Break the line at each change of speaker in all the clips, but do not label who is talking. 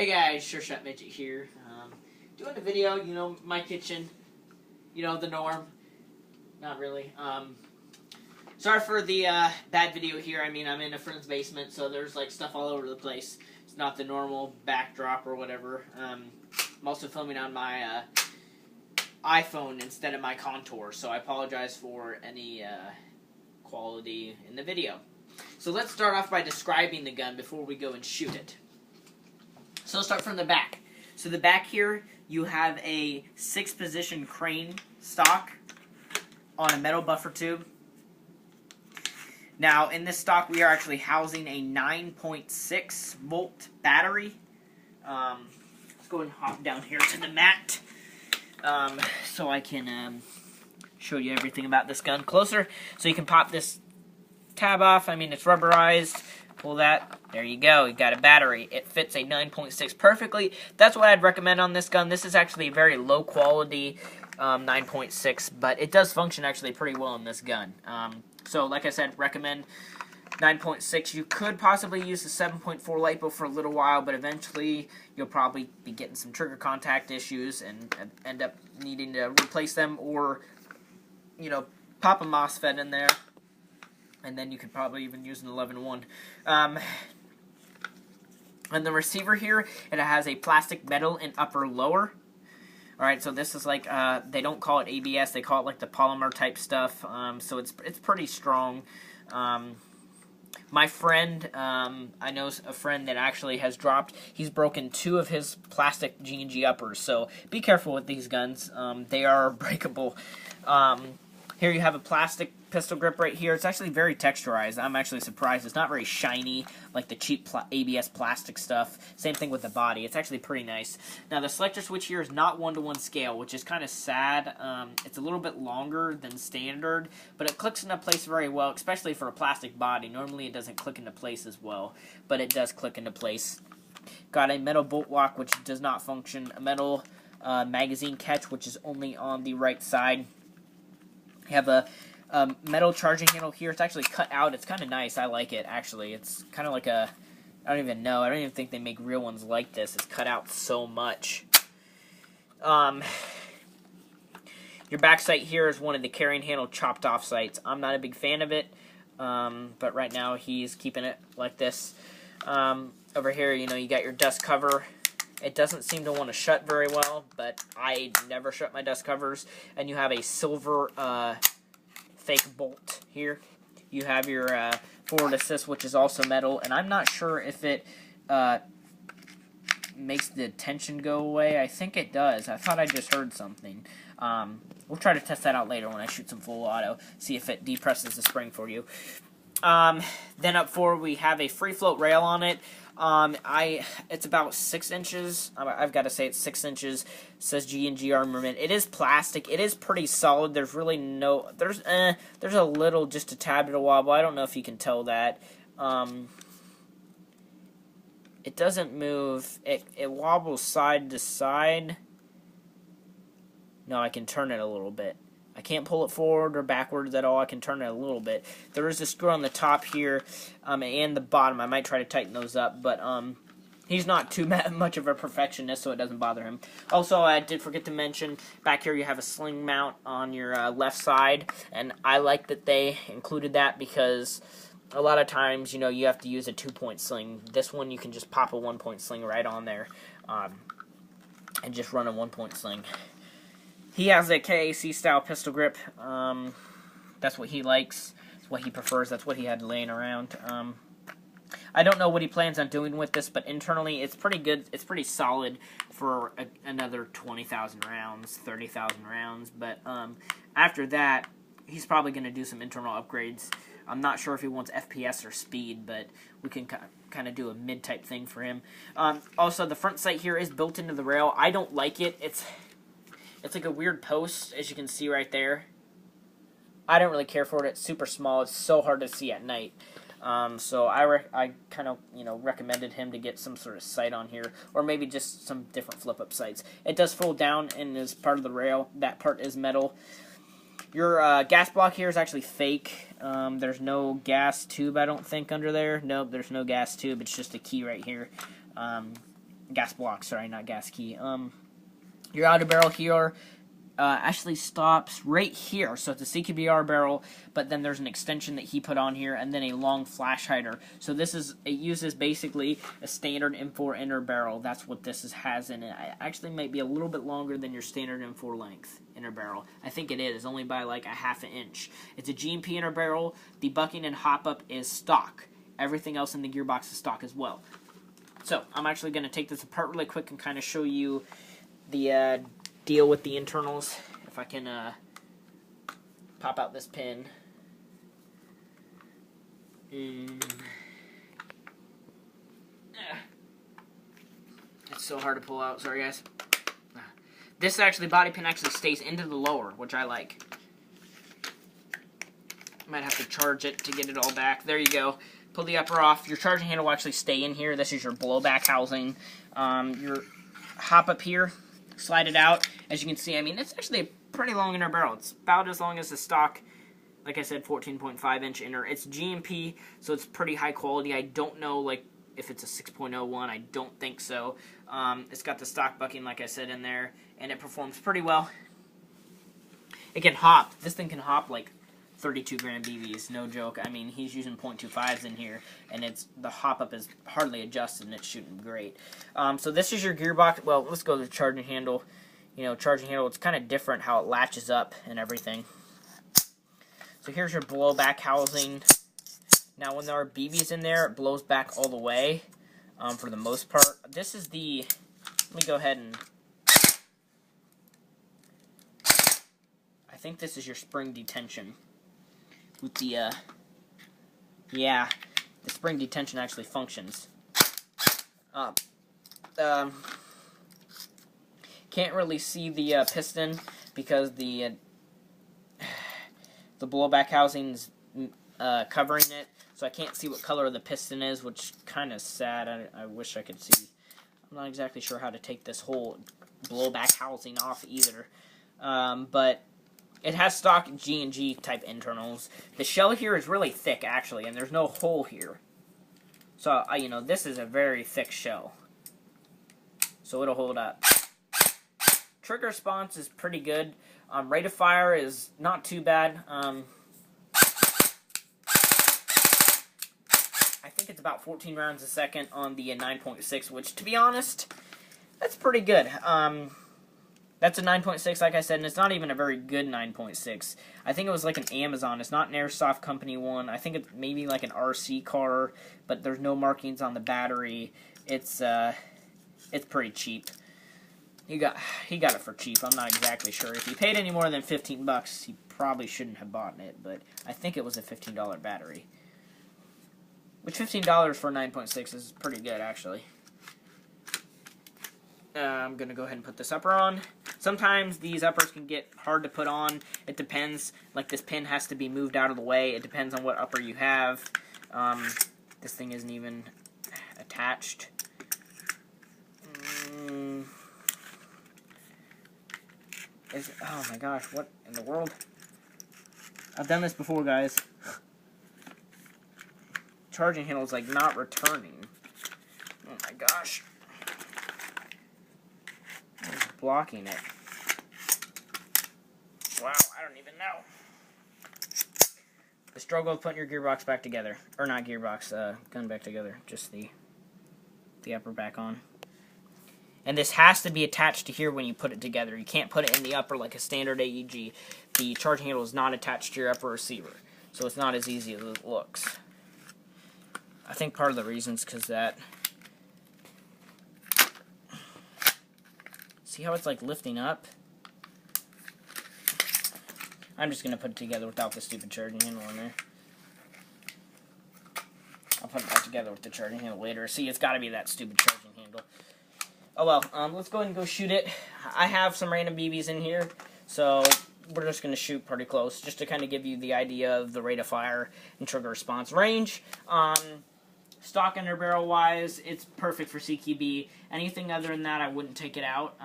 Hey guys, Sure Shot Midget here. Doing a video, you know, my kitchen, you know, the norm. Not really. Sorry for the bad video here. I mean, I'm in a friend's basement, so there's like stuff all over the place. It's not the normal backdrop or whatever. I'm also filming on my iPhone instead of my Contour, so I apologize for any quality in the video. So let's start off by describing the gun before we go and shoot it. So let's start from the back. So the back here, you have a 6-position crane stock on a metal buffer tube. Now, in this stock, we are actually housing a 9.6 volt battery. Let's go and hop down here to the mat so I can show you everything about this gun closer. So you can pop this tab off. I mean, it's rubberized. Pull that. There you go. You got a battery. It fits a 9.6 perfectly. That's what I'd recommend on this gun. This is actually a very low quality 9.6, but it does function actually pretty well in this gun. So, like I said, recommend 9.6. You could possibly use the 7.4 LiPo for a little while, but eventually you'll probably be getting some trigger contact issues and end up needing to replace them or, you know, pop a MOSFET in there. And then you could probably even use an 11.1. And the receiver here, it has a plastic metal and upper lower. Alright, so this is like, they don't call it ABS, they call it like the polymer type stuff. So it's pretty strong. My friend, I know a friend that actually has dropped, he's broken 2 of his plastic G&G uppers. So be careful with these guns. They are breakable. Here you have a plastic pistol grip right here. It's actually very texturized. I'm actually surprised. It's not very shiny like the cheap ABS plastic stuff. Same thing with the body. It's actually pretty nice. Now the selector switch here is not 1-to-1 scale, which is kind of sad. It's a little bit longer than standard, but it clicks into place very well, especially for a plastic body. Normally it doesn't click into place as well, but it does click into place. Got a metal bolt lock, which does not function. A metal magazine catch, which is only on the right side. You have a metal charging handle here. It's actually cut out. It's kind of nice. I like it, actually. It's kind of like a... I don't even know. I don't even think they make real ones like this. It's cut out so much. Your back sight here is one of the carrying handle chopped off sights. I'm not a big fan of it, but right now he's keeping it like this. Over here, you know, you got your dust cover. It doesn't seem to want to shut very well, but I never shut my dust covers. And you have a silver fake bolt here. You have your forward assist, which is also metal, and I'm not sure if it makes the tension go away. I think it does. I thought I just heard something. We'll try to test that out later when I shoot some full auto, see if it depresses the spring for you. Then up forward, we have a free float rail on it. It's about 6 inches. I've got to say it's 6 inches. It says G&G Armament. It is plastic. It is pretty solid. There's really no... There's a little, just a tad bit of wobble. I don't know if you can tell that. It doesn't move. It wobbles side to side. No, I can turn it a little bit. I can't pull it forward or backwards at all. I can turn it a little bit. There is a screw on the top here and the bottom. I might try to tighten those up, but he's not too much of a perfectionist, so it doesn't bother him. Also, I did forget to mention, back here you have a sling mount on your left side, and I like that they included that because a lot of times, you know, you have to use a 2-point sling. This one, you can just pop a 1-point sling right on there and just run a 1-point sling. He has a KAC style pistol grip. That's what he likes. That's what he prefers. That's what he had laying around. I don't know what he plans on doing with this, but internally it's pretty good. It's pretty solid for another 20,000 rounds, 30,000 rounds. But after that, he's probably going to do some internal upgrades. I'm not sure if he wants FPS or speed, but we can kind of do a mid-type thing for him. Also, the front sight here is built into the rail. I don't like it. It's like a weird post, as you can see right there. I don't really care for it. It's super small. It's so hard to see at night. So I kind of, you know, recommended him to get some sort of sight on here, or maybe just some different flip-up sights. It does fold down and is part of the rail. That part is metal. Your gas block here is actually fake. There's no gas tube, I don't think, under there. Nope, there's no gas tube. It's just a key right here. gas block, sorry, not gas key. Your outer barrel here actually stops right here, so it's a CQBR barrel, but then there's an extension that he put on here, and then a long flash hider. So it uses basically a standard M4 inner barrel. That's what this has in it. It actually might be a little bit longer than your standard M4 length inner barrel. I think it is, only by like a ½ inch. It's a G&P inner barrel. The bucking and hop up is stock. Everything else in the gearbox is stock as well. So I'm actually going to take this apart really quick and kind of show you the deal with the internals. If I can pop out this pin. It's so hard to pull out. Sorry, guys. This body pin actually stays into the lower, which I like. Might have to charge it to get it all back. There you go. Pull the upper off. Your charging handle will actually stay in here. This is your blowback housing. Your hop up here, slide it out. As you can see, I mean, it's actually a pretty long inner barrel. It's about as long as the stock, like I said, 14.5 inch inner. It's G&P, so it's pretty high quality. I don't know, like, if it's a 6.01. I don't think so. It's got the stock bucking, like I said, in there, and it performs pretty well. It can hop. This thing can hop, like, 32 gram BBs, no joke. I mean, he's using .25s in here, and the hop up is hardly adjusted, and it's shooting great. So this is your gearbox. Well, let's go to the charging handle. You know, charging handle, it's kind of different how it latches up and everything. So here's your blowback housing. Now, when there are BBs in there, it blows back all the way for the most part. This is the, let me go ahead and, I think this is your spring detention. With the, yeah, the spring detention actually functions. Can't really see the piston because the blowback housing's covering it, so I can't see what color the piston is, which kind of sad. I wish I could see. I'm not exactly sure how to take this whole blowback housing off either, but it has stock G&G type internals. The shell here is really thick, actually, and there's no hole here. So, you know, this is a very thick shell. So it'll hold up. Trigger response is pretty good. Rate of fire is not too bad. I think it's about 14 rounds a second on the 9.6, which, to be honest, that's pretty good. That's a 9.6, like I said, and it's not even a very good 9.6. I think it was like an Amazon. It's not an Airsoft Company one. I think it's maybe like an RC car, but there's no markings on the battery. It's pretty cheap. He got it for cheap. I'm not exactly sure. If he paid any more than $15, he probably shouldn't have bought it, but I think it was a $15 battery. Which $15 for a 9.6 is pretty good, actually. I'm going to go ahead and put this upper on. Sometimes these uppers can get hard to put on. It depends. Like, this pin has to be moved out of the way. It depends on what upper you have. This thing isn't even attached. Oh my gosh, what in the world? I've done this before, guys. Charging handle is like not returning. Oh my gosh. What is blocking it? Wow, I don't even know. The struggle of putting your gearbox back together. Or not gearbox, gun back together. Just the upper back on. And this has to be attached to here when you put it together. You can't put it in the upper like a standard AEG. The charging handle is not attached to your upper receiver. So it's not as easy as it looks. I think part of the reason is because that... See how it's like lifting up? I'm just going to put it together without the stupid charging handle in there. I'll put it back together with the charging handle later. See, it's got to be that stupid charging handle. Oh well, let's go ahead and go shoot it. I have some random BBs in here, so we're just going to shoot pretty close, just to kind of give you the idea of the rate of fire and trigger response range. Stock under barrel wise, it's perfect for CQB. Anything other than that, I wouldn't take it out,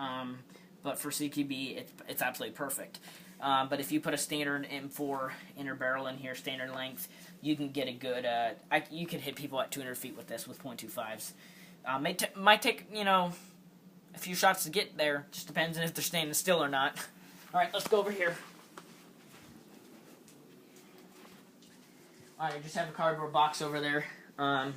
but for CQB, it's absolutely perfect. But if you put a standard M4 inner barrel in here, standard length, you can get a good, you can hit people at 200 feet with this with .25s. Might take, you know, a few shots to get there. Just depends on if they're staying still or not. Alright, let's go over here. Alright, just have a cardboard box over there. Alright,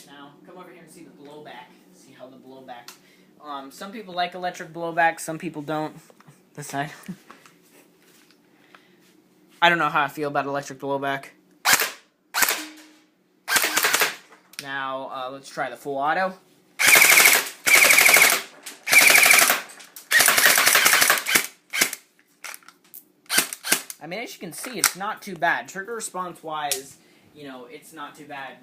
now, come over here and see the blowback. See how the blowback... some people like electric blowback, some people don't. This side. I don't know how I feel about electric blowback. Now, let's try the full auto. I mean, as you can see, it's not too bad. Trigger response-wise, you know, it's not too bad.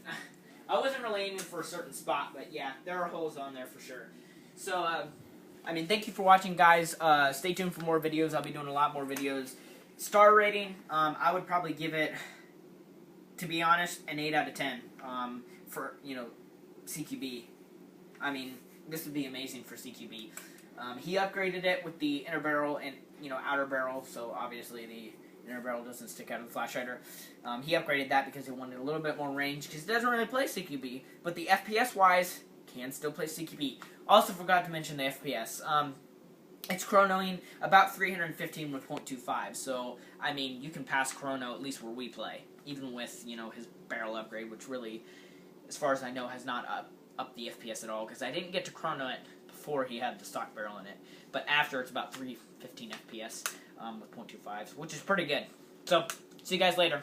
I wasn't really aiming for a certain spot, but yeah, there are holes on there for sure. So, I mean, thank you for watching, guys. Stay tuned for more videos. I'll be doing a lot more videos. Star rating, I would probably give it, to be honest, an 8 out of 10 for, you know, CQB. I mean, this would be amazing for CQB. He upgraded it with the inner barrel and, you know, outer barrel, so obviously the inner barrel doesn't stick out of the flash hider. He upgraded that because he wanted a little bit more range, because he doesn't really play CQB, but the FPS-wise, can still play CQB. Also forgot to mention the FPS. It's chronoing about 315 with 0.25, so, I mean, you can pass chrono at least where we play, even with, you know, his barrel upgrade, which really, as far as I know, has not upped the FPS at all, because I didn't get to chrono it before he had the stock barrel in it, but after it's about 315 FPS with 0.25, which is pretty good. So, see you guys later.